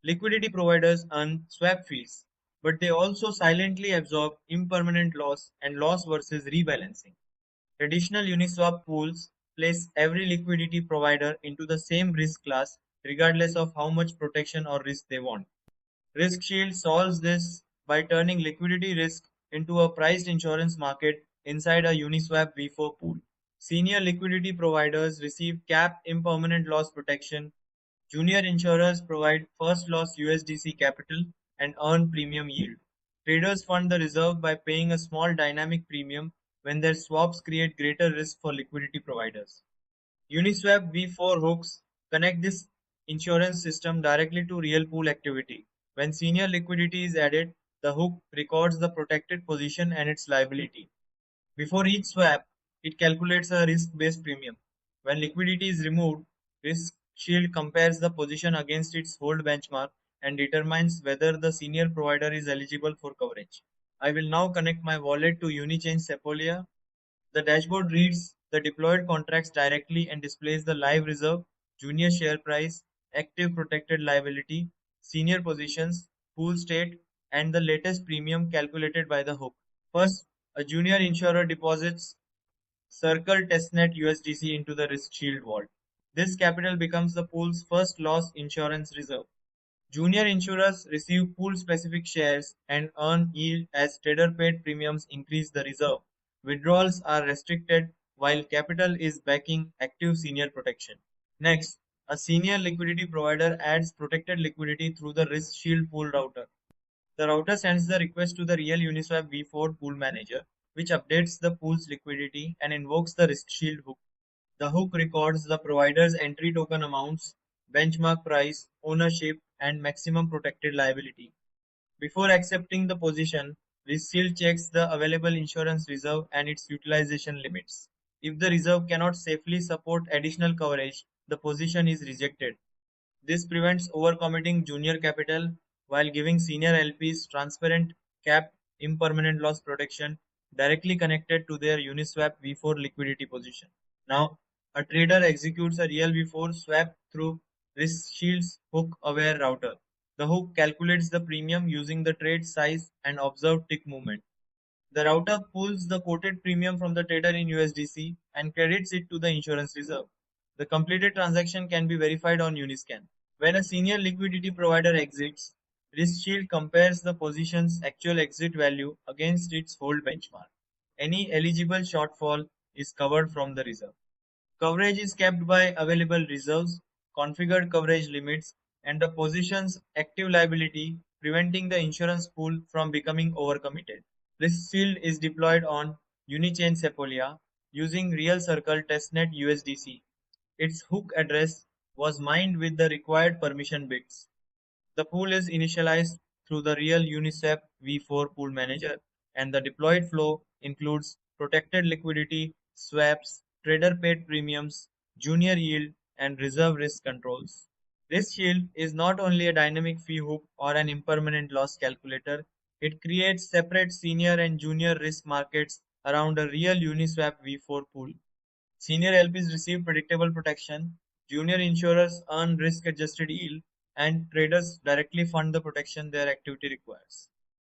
Liquidity providers earn swap fees, but they also silently absorb impermanent loss and loss versus rebalancing. Traditional Uniswap pools place every liquidity provider into the same risk class regardless of how much protection or risk they want. RiskShield solves this by turning liquidity risk into a priced insurance market inside a Uniswap V4 pool. Senior liquidity providers receive capped impermanent loss protection. Junior insurers provide first loss USDC capital and earn premium yield. Traders fund the reserve by paying a small dynamic premium when their swaps create greater risk for liquidity providers. Uniswap V4 hooks connect this insurance system directly to real pool activity. When senior liquidity is added, the hook records the protected position and its liability. Before each swap, it calculates a risk-based premium. When liquidity is removed, RiskShield compares the position against its hold benchmark and determines whether the senior provider is eligible for coverage. I will now connect my wallet to Unichain Sepolia. The dashboard reads the deployed contracts directly and displays the live reserve, junior share price, active protected liability, senior positions, pool state, and the latest premium calculated by the hook. First, a junior insurer deposits Circle testnet USDC into the RiskShield vault. This capital becomes the pool's first loss insurance reserve. Junior insurers receive pool-specific shares and earn yield as trader-paid premiums increase the reserve. Withdrawals are restricted while capital is backing active senior protection. Next, a senior liquidity provider adds protected liquidity through the RiskShield pool router. The router sends the request to the real Uniswap V4 PoolManager, which updates the pool's liquidity and invokes the RiskShield hook. The hook records the provider's entry token amounts, benchmark price, ownership, and maximum protected liability. Before accepting the position, RiskShield checks the available insurance reserve and its utilization limits. If the reserve cannot safely support additional coverage, the position is rejected. This prevents overcommitting junior capital while giving senior LPs transparent, capped, impermanent loss protection directly connected to their Uniswap V4 liquidity position. Now, a trader executes a real V4 swap through RiskShield's hook-aware router. The hook calculates the premium using the trade size and observed tick movement. The router pulls the quoted premium from the trader in USDC and credits it to the insurance reserve. The completed transaction can be verified on Uniscan. When a senior liquidity provider exits, RiskShield compares the position's actual exit value against its hold benchmark. Any eligible shortfall is covered from the reserve. Coverage is kept by available reserves, configured coverage limits, and the position's active liability, preventing the insurance pool from becoming overcommitted. RiskShield is deployed on Unichain Sepolia using real circle testnet USDC. Its hook address was mined with the required permission bits. The pool is initialized through the real Uniswap V4 PoolManager, and the deployed flow includes protected liquidity, swaps, trader-paid premiums, junior yield, and reserve risk controls. RiskShield is not only a dynamic fee hook or an impermanent loss calculator, it creates separate senior and junior risk markets around a real Uniswap V4 pool. Senior LPs receive predictable protection, junior insurers earn risk-adjusted yield, and traders directly fund the protection their activity requires.